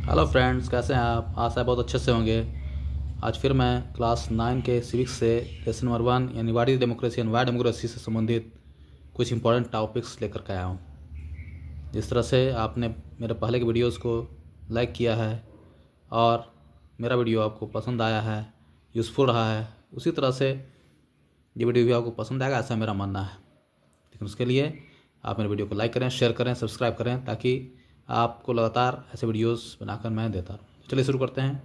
Hello friends, कैसे हैं आप? आशा है बहुत अच्छे से होंगे। आज फिर मैं क्लास 9 के सिविक्स से लेसन नंबर 1 यानी what is democracy and Y democracy से संबंधित कुछ इंपॉर्टेंट टॉपिक्स लेकर के आया हूँ। जिस तरह से आपने मेरे पहले के वीडियोस को लाइक किया है और मेरा वीडियो आपको पसंद आया है, यूज़फुल रहा है, उसी तरह से ये वीडियो भी आपको पसंद आएगा, ऐसा मेरा मानना है। लेकिन उसके लिए आप मेरे वीडियो को लाइक करें, शेयर करें, सब्सक्राइब करें, ताकि आपको लगातार ऐसे वीडियोस बनाकर मैं देता रहूँ। चलिए शुरू करते हैं।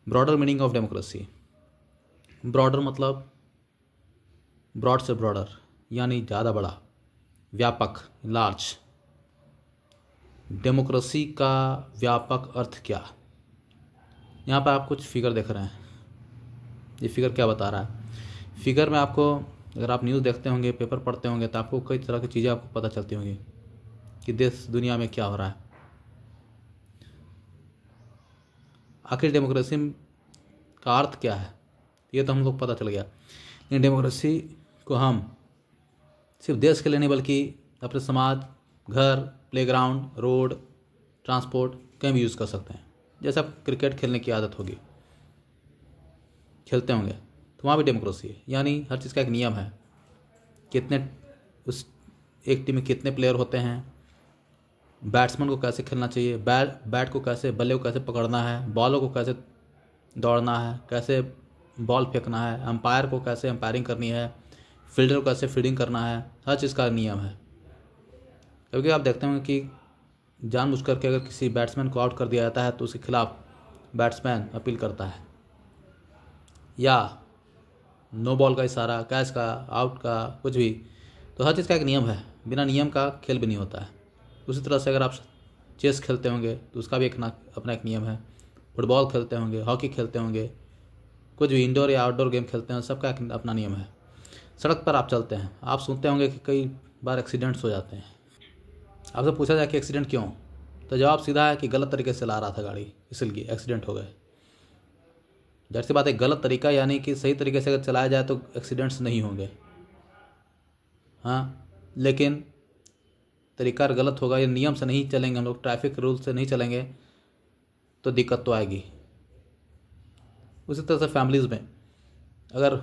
Broader meaning of democracy. Broader मतलब ब्रॉड से ब्रॉडर यानी ज़्यादा बड़ा, व्यापक, लार्ज। डेमोक्रेसी का व्यापक अर्थ क्या? यहाँ पर आप कुछ फिगर देख रहे हैं। ये फिगर क्या बता रहा है? फिगर में आपको, अगर आप न्यूज़ देखते होंगे, पेपर पढ़ते होंगे, तो आपको कई तरह की चीज़ें आपको पता चलती होंगी कि देश दुनिया में क्या हो रहा है। आखिर डेमोक्रेसी का अर्थ क्या है, ये तो हम लोग पता चल गया। लेकिन डेमोक्रेसी को हम सिर्फ देश के लिए नहीं, बल्कि अपने समाज, घर, प्लेग्राउंड, रोड, ट्रांसपोर्ट कहीं भी यूज़ कर सकते हैं। जैसे आप क्रिकेट खेलने की आदत होगी, खेलते होंगे, तो वहाँ भी डेमोक्रेसी है। यानी हर चीज़ का एक नियम है। कितने उस एक टीम में कितने प्लेयर होते हैं, बैट्समैन को कैसे खेलना चाहिए, बैट को कैसे, बल्ले को कैसे पकड़ना है, बॉलों को कैसे दौड़ना है, कैसे बॉल फेंकना है, अंपायर को कैसे अंपायरिंग करनी है, फील्डर को कैसे फील्डिंग करना है, हर चीज़ का नियम है। क्योंकि आप देखते होंगे कि जानबूझ करके अगर किसी बैट्समैन को आउट कर दिया जाता है तो उसके खिलाफ बैट्समैन अपील करता है, या नो बॉल का इशारा, कैच का, आउट का, कुछ भी। तो हर चीज़ का एक नियम है। बिना नियम का खेल भी नहीं होता है। उसी तरह से अगर आप चेस खेलते होंगे तो उसका भी अपना एक नियम है। फुटबॉल खेलते होंगे, हॉकी खेलते होंगे, कुछ भी इंडोर या आउटडोर गेम खेलते हैं, सबका एक अपना नियम है। सड़क पर आप चलते हैं, आप सुनते होंगे कि कई बार एक्सीडेंट्स हो जाते हैं। आपसे पूछा जाए कि एक्सीडेंट क्यों, तो जवाब सीधा है कि गलत तरीके से ला रहा था गाड़ी, इसलिए एक्सीडेंट हो गए। जाहिर सी बात है, गलत तरीका यानी कि सही तरीके से अगर चलाया जाए तो एक्सीडेंट्स नहीं होंगे। हाँ, लेकिन तरीका गलत होगा, या नियम से नहीं चलेंगे, हम लोग ट्रैफिक रूल से नहीं चलेंगे, तो दिक्कत तो आएगी। उसी तरह से फैमिलीज़ में अगर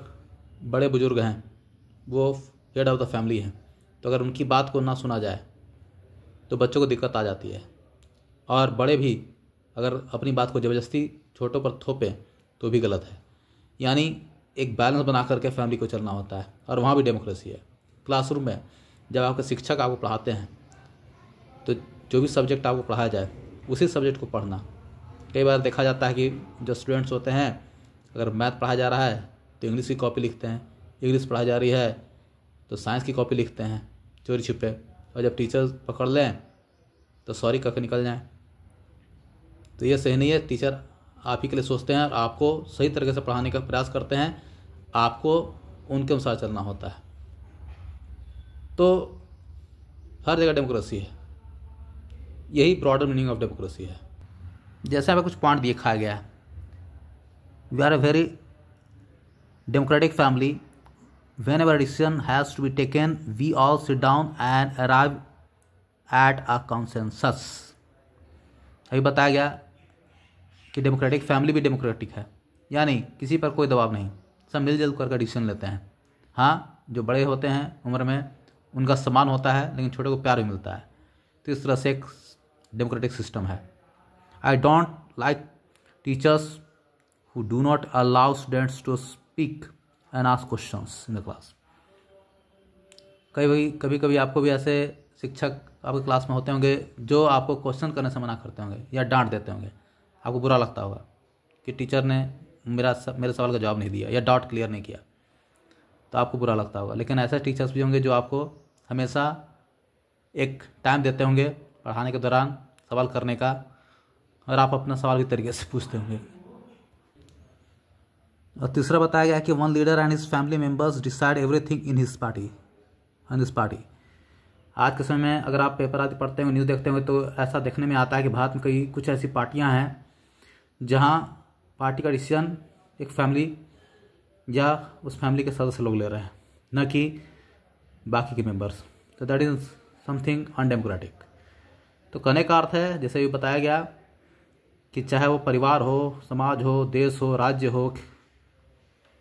बड़े बुजुर्ग हैं, वो हेड ऑफ द फैमिली हैं, तो अगर उनकी बात को ना सुना जाए तो बच्चों को दिक्कत आ जाती है। और बड़े भी अगर अपनी बात को ज़बरदस्ती छोटों पर थोपें तो भी गलत है। यानी एक बैलेंस बना करके फैमिली को चलना होता है, और वहाँ भी डेमोक्रेसी है। क्लासरूम में जब आपके शिक्षक आपको पढ़ाते हैं तो जो भी सब्जेक्ट आपको पढ़ाया जाए उसी सब्जेक्ट को पढ़ना। कई बार देखा जाता है कि जो स्टूडेंट्स होते हैं, अगर मैथ पढ़ाया जा रहा है तो इंग्लिश की कॉपी लिखते हैं, इंग्लिश पढ़ाई जा रही है तो साइंस की कॉपी लिखते हैं चोरी छुपे, और जब टीचर पकड़ लें तो सॉरी कह के निकल जाएं। तो ये सही नहीं है। टीचर आप ही के लिए सोचते हैं और आपको सही तरीके से पढ़ाने का प्रयास करते हैं, आपको उनके अनुसार चलना होता है। तो हर जगह डेमोक्रेसी है। यही ब्रॉडर मीनिंग ऑफ डेमोक्रेसी है। जैसे हमें कुछ पॉइंट दिखाया गया है। We are a very democratic family. Whenever decision has to be taken, we all sit down and arrive at a consensus. अभी बताया गया कि डेमोक्रेटिक फैमिली भी डेमोक्रेटिक है, यानी किसी पर कोई दबाव नहीं, सब मिलजुल कर डिसीजन लेते हैं। हाँ, जो बड़े होते हैं उम्र में उनका सम्मान होता है, लेकिन छोटे को प्यार भी मिलता है। तो इस तरह से एक डेमोक्रेटिक सिस्टम है। I don't like teachers who do not allow students to speak and ask questions in the class. कभी कभी आपको भी ऐसे शिक्षक आपके क्लास में होते होंगे जो आपको क्वेश्चन करने से मना करते होंगे या डांट देते होंगे। आपको बुरा लगता होगा कि टीचर ने मेरे सवाल का जवाब नहीं दिया या डाउट क्लियर नहीं किया, तो आपको बुरा लगता होगा। लेकिन ऐसे टीचर्स भी होंगे जो आपको हमेशा एक टाइम देते होंगे पढ़ाने के दौरान सवाल करने का, और आप अपना सवाल भी तरीके से पूछते होंगे। और तीसरा बताया गया कि one leader and his family members decide everything in his party. आज के समय में अगर आप पेपर आदि पढ़ते होंगे, न्यूज़ देखते होंगे, तो ऐसा देखने में आता है कि भारत में कुछ ऐसी पार्टियां हैं जहां पार्टी का डिसीजन एक फैमिली या उस फैमिली के सदस्य लोग ले रहे हैं, न कि बाकी के मेंबर्स। तो दैट इज समथिंग अनडेमोक्रेटिक। तो कहने का अर्थ है, जैसे भी बताया गया कि चाहे वो परिवार हो, समाज हो, देश हो, राज्य हो,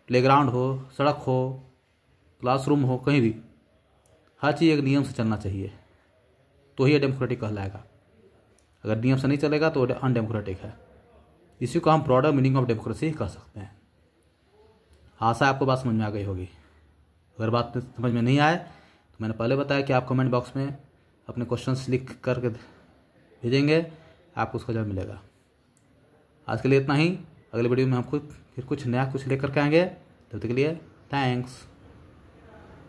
प्लेग्राउंड हो, सड़क हो, क्लासरूम हो, कहीं भी हर चीज़ एक नियम से चलना चाहिए, तो ही डेमोक्रेटिक कहलाएगा। अगर नियम से नहीं चलेगा तो अनडेमोक्रेटिक है। इसी को हम ब्रॉडर मीनिंग ऑफ डेमोक्रेसी कह सकते हैं। आशा आपको बात समझ में आ गई होगी। अगर बात समझ में नहीं आए तो मैंने पहले बताया कि आप कमेंट बॉक्स में अपने क्वेश्चंस लिख करके भेजेंगे, आपको उसका जवाब मिलेगा। आज के लिए इतना ही। अगले वीडियो में हम फिर कुछ नया लेकर के आएंगे। तब तक के लिए थैंक्स।